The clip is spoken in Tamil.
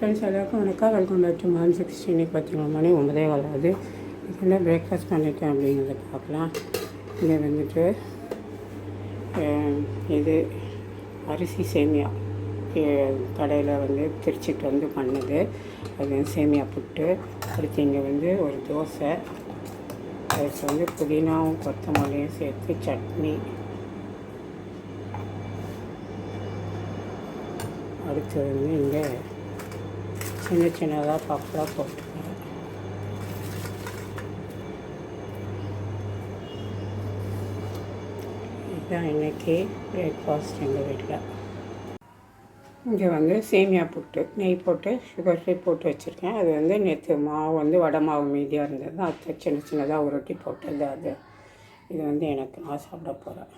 ஃப்ரெண்ட்ஸ் எல்லாருக்கும் வணக்கம். Welcome back to morning 16. இன்றைக்கி பார்த்திங்கன்னா மணி 9:15 ஆகுது. என்ன பிரேக்ஃபாஸ்ட் பண்ணிட்டேன் அப்படிங்கிறத பார்க்கலாம். இங்கே வந்துட்டு இது அரிசி சேமியா கடையில் வந்து திருச்சிட்டு வந்து பண்ணது. அது வந்து சேமியா புட்டு. அடுத்து இங்கே வந்து ஒரு தோசை, அதுக்கு வந்து புதினாவும் கொத்தமல்லியும் சேர்த்து சட்னி. அடுத்து வந்து இங்கே சின்ன சின்னதாக பப்படாக போட்டுருக்கேன். இதுதான் இன்றைக்கி பிரேக்ஃபாஸ்ட் எங்கள் வீட்டில். இங்கே வந்து சேமியா புட்டு நெய் போட்டு சுகர் ஃப்ரீ போட்டு வச்சுருக்கேன். அது வந்து நேற்று மாவு வந்து வடை மாவு மீதியாக இருந்தது. அது சின்ன சின்னதாக உருட்டி போட்டது. அது இது வந்து நான் சாப்பிட போகிறேன்.